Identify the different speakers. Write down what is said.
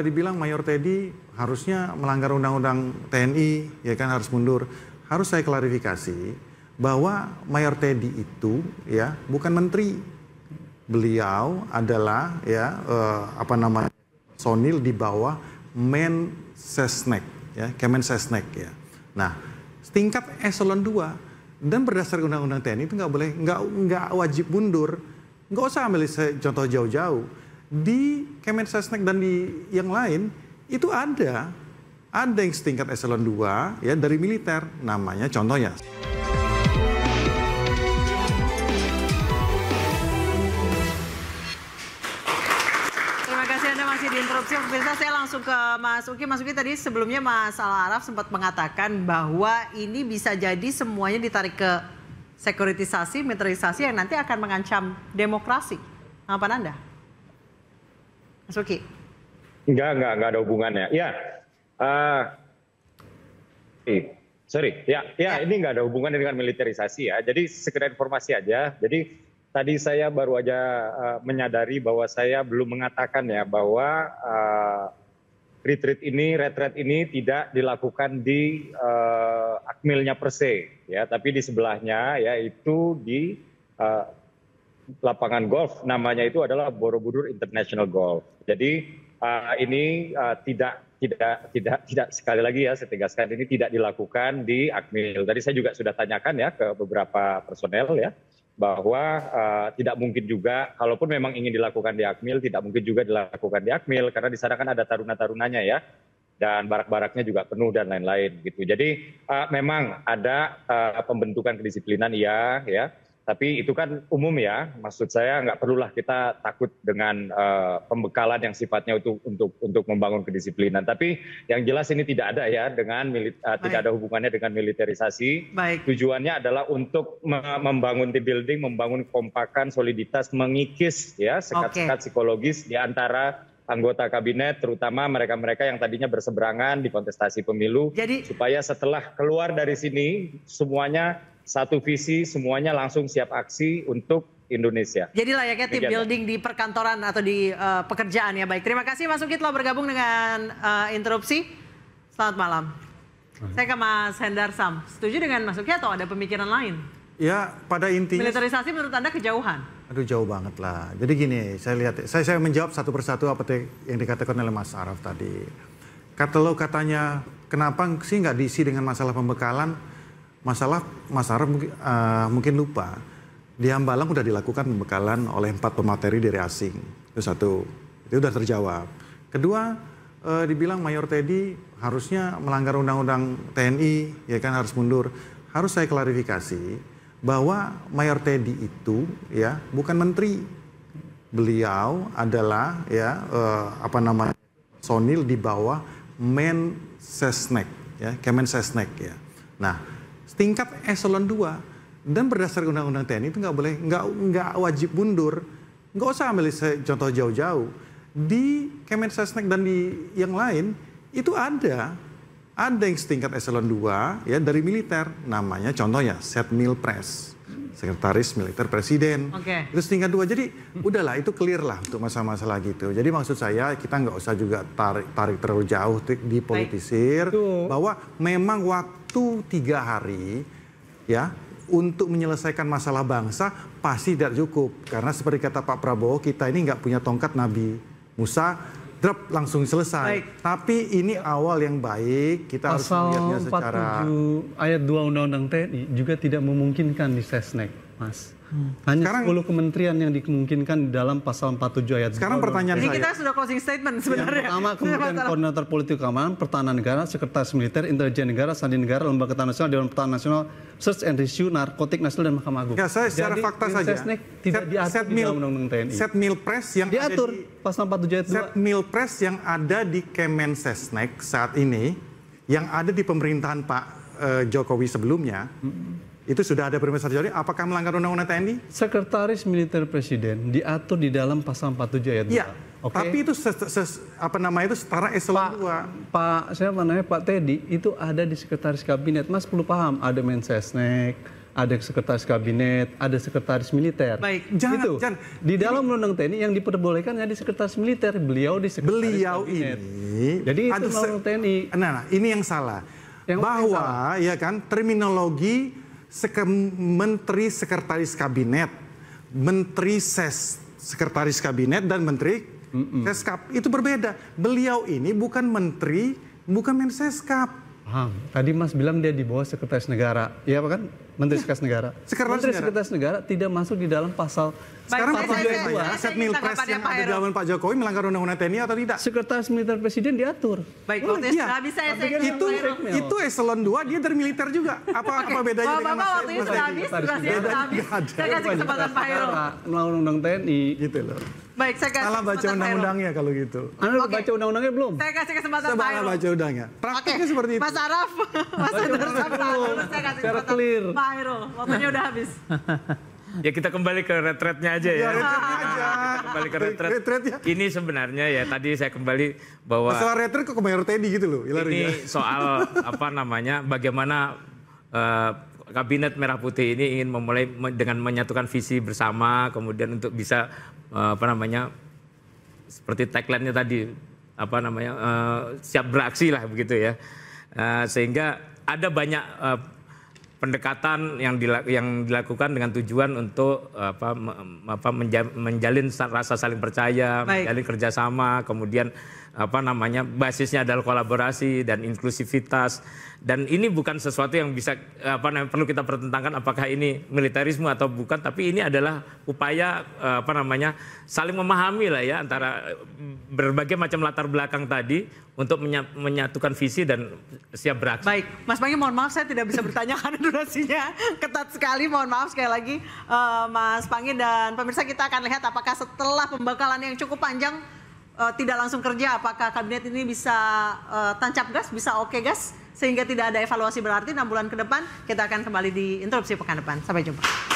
Speaker 1: dibilang Mayor Teddy harusnya melanggar undang-undang TNI, ya kan, harus mundur. Harus saya klarifikasi bahwa Mayor Teddy itu ya bukan menteri. Beliau adalah ya personil di bawah Mensesnek, ya, Kemensesnek ya. Nah, tingkat eselon 2 dan berdasarkan undang-undang TNI itu nggak wajib mundur. Nggak usah ambil contoh jauh-jauh. Di Kemensesnek dan di yang lain itu ada yang setingkat eselon 2 ya dari militer, namanya contohnya.
Speaker 2: Terima kasih Anda masih diinterupsi. Pemirsa, saya langsung ke Mas Uki. Mas Uki, tadi sebelumnya Mas Al-Araf sempat mengatakan bahwa ini bisa jadi semuanya ditarik ke sekuritisasi, militerisasi yang nanti akan mengancam demokrasi. Tanggapan Anda? Mas Uki?
Speaker 3: Enggak ada hubungannya. Ya, ini enggak ada hubungannya dengan militerisasi ya. Jadi sekedar informasi aja. Jadi tadi saya baru aja menyadari bahwa saya belum mengatakan ya bahwa retreat ini tidak dilakukan di Akmilnya per se, ya, tapi di sebelahnya, yaitu di lapangan golf, namanya itu adalah Borobudur International Golf. Jadi ini tidak sekali lagi ya, saya tegaskan, ini tidak dilakukan di Akmil. Tadi saya juga sudah tanyakan ya ke beberapa personel ya, bahwa tidak mungkin juga, kalaupun memang ingin dilakukan di Akmil, tidak mungkin juga dilakukan di Akmil, karena di sana kan ada taruna-tarunanya ya, dan barak-baraknya juga penuh dan lain-lain gitu. Jadi memang ada pembentukan kedisiplinan iya ya, tapi itu kan umum ya. Maksud saya nggak perlulah kita takut dengan pembekalan yang sifatnya untuk membangun kedisiplinan. Tapi yang jelas ini tidak ada ya tidak ada hubungannya dengan militerisasi.
Speaker 2: Baik.
Speaker 3: Tujuannya adalah untuk membangun team building, membangun kompakan, soliditas, mengikis ya sekat-sekat psikologis di antara anggota kabinet, terutama mereka-mereka yang tadinya berseberangan di kontestasi pemilu, supaya setelah keluar dari sini semuanya satu visi, semuanya langsung siap aksi untuk Indonesia.
Speaker 2: Jadi layaknya team building di perkantoran atau di pekerjaan ya. Baik, terima kasih Mas Uki telah bergabung dengan interupsi. Selamat malam. Saya ke Mas Hendar Sam. Setuju dengan Mas Uki atau ada pemikiran lain?
Speaker 1: Ya, pada intinya
Speaker 2: militerisasi menurut Anda kejauhan?
Speaker 1: Aduh, jauh banget lah. Jadi gini, saya menjawab satu persatu apa yang dikatakan oleh Mas Araf tadi. Kalau katanya kenapa sih nggak diisi dengan masalah pembekalan? Mas Araf mungkin lupa. Di Hambalang udah dilakukan pembekalan oleh 4 pemateri dari asing. Itu satu, itu udah terjawab. Kedua, dibilang Mayor Teddy harusnya melanggar undang-undang TNI, ya kan, harus mundur. Harus saya klarifikasi bahwa Mayor Teddy itu ya bukan menteri. Beliau adalah ya personil di bawah Mensesnek, ya, Kemensesnek ya. Nah, tingkat eselon 2 dan berdasarkan undang-undang TNI itu nggak wajib mundur. Nggak usah ambil contoh jauh-jauh. Di Kemensesnek dan di yang lain itu ada yang setingkat eselon 2 ya dari militer, namanya contohnya Setmilpres, Sekretaris Militer Presiden. Itu setingkat 2. Jadi udahlah, itu clear lah untuk masalah-masalah gitu. Jadi maksud saya kita nggak usah juga tarik terlalu jauh dipolitisir. Bahwa memang waktu 3 hari ya untuk menyelesaikan masalah bangsa pasti tidak cukup. Karena seperti kata Pak Prabowo, kita ini nggak punya tongkat Nabi Musa, drop langsung selesai. Tapi ini awal yang baik, kita harus melihatnya secara...
Speaker 4: Pasal 47 ayat 2 Undang-Undang TNI juga tidak memungkinkan di Sesnek, Mas. Hanya sekarang, 10 kementerian yang dimungkinkan di dalam pasal 47 ayat 2.
Speaker 1: Sekarang pertanyaan
Speaker 2: saya. Ini kita sudah closing statement sebenarnya.
Speaker 4: Yang pertama, Kementerian Koordinator Politik Keamanan, Pertahanan Negara, Sekretaris Militer, Intelijen Negara, Sandi Negara, Lembaga Ketahanan Nasional, Dewan Pertahanan Nasional, Search and Rescue, Narkotik Nasional, dan Mahkamah Agung.
Speaker 1: Ya, saya secara fakta saja.
Speaker 4: Sesnek tidak diatur di dalam Undang-Undang TNI.
Speaker 1: Setmilpres yang
Speaker 4: diatur
Speaker 1: ada di
Speaker 4: pasal 47 ayat 2.
Speaker 1: Setmilpres yang ada di Kemensesnek saat ini, yang ada di pemerintahan Pak Jokowi sebelumnya, itu sudah ada perintah terjadi. Apakah melanggar undang-undang TNI?
Speaker 4: Sekretaris Militer Presiden diatur di dalam pasal 47 ayat 2.
Speaker 1: Iya, tapi itu itu setara eselon 2.
Speaker 4: Pak Teddy itu ada di Sekretaris Kabinet. Mas perlu paham, ada Mensesnek, ada sekretaris kabinet, ada sekretaris militer.
Speaker 2: Baik.
Speaker 1: Jangan.
Speaker 4: Di dalam undang-undang TNI yang diperbolehkan hanya di sekretaris militer, beliau di sekretaris kabinet. Jadi itu undang-undang TNI.
Speaker 1: Nah, ini yang salah. Bahwa ya kan terminologi menteri sekretaris kabinet, menteri sekretaris kabinet dan menteri Seskap itu berbeda. Beliau ini bukan menteri, bukan Menseskap.
Speaker 4: Tadi Mas bilang dia di bawah sekretaris negara, iya apa kan? Menteri Sekretaris Negara. Sekretaris Negara tidak masuk di dalam pasal.
Speaker 1: Sekarang
Speaker 2: saya
Speaker 1: aset Milpres yang ada di zaman Pak Jokowi melanggar undang-undang TNI atau tidak?
Speaker 4: Sekretaris Militer Presiden diatur.
Speaker 2: Baik, waktu
Speaker 1: iya.
Speaker 2: sudah habis
Speaker 1: Itu eselon 2 dia dari militer juga. Apa bedanya dengan
Speaker 2: Bapak waktunya sudah habis, durasinya sudah habis. Saya kasih kesempatan Pak Heru.
Speaker 4: Melawan undang TNI.
Speaker 1: Gitu loh.
Speaker 2: Baik, saya kasih
Speaker 1: salah baca undang-undangnya kalau gitu.
Speaker 4: Anda udah baca undang-undangnya belum?
Speaker 2: Saya kasih kesempatan Pak
Speaker 1: Salah
Speaker 2: Heru.
Speaker 1: baca undangnya. Praktiknya seperti itu.
Speaker 2: Mas Araf, Mas Hendra saya kasih
Speaker 4: secara
Speaker 2: kesempatan
Speaker 4: clear.
Speaker 2: Pak Heru. Waktunya udah habis.
Speaker 5: Ya kita kembali ke retretnya aja ya.
Speaker 1: Retretnya aja.
Speaker 5: Kita kembali ke retret.
Speaker 1: Retretnya.
Speaker 5: Ini sebenarnya ya tadi saya kembali bahwa
Speaker 1: Masalah retret kok kebayar TNI gitu loh.
Speaker 5: ini soal apa namanya bagaimana Kabinet Merah Putih ini ingin memulai dengan menyatukan visi bersama, kemudian untuk bisa apa namanya seperti tagline-nya tadi apa namanya siap beraksi lah begitu ya. Sehingga ada banyak pendekatan yang dilakukan dengan tujuan untuk menjalin rasa saling percaya, menjalin kerjasama, kemudian apa namanya basisnya adalah kolaborasi dan inklusivitas, dan ini bukan sesuatu yang bisa perlu kita pertentangkan apakah ini militerisme atau bukan, tapi ini adalah upaya saling memahami lah ya antara berbagai macam latar belakang tadi untuk menyatukan visi dan siap beraksi.
Speaker 2: Baik, Mas Pangi, mohon maaf saya tidak bisa bertanya karena durasinya ketat sekali. Mohon maaf sekali lagi Mas Pangi dan pemirsa, kita akan lihat apakah setelah pembekalan yang cukup panjang tidak langsung kerja, apakah kabinet ini bisa tancap gas, bisa oke gas, sehingga tidak ada evaluasi berarti 6 bulan ke depan. Kita akan kembali di Interupsi pekan depan. Sampai jumpa.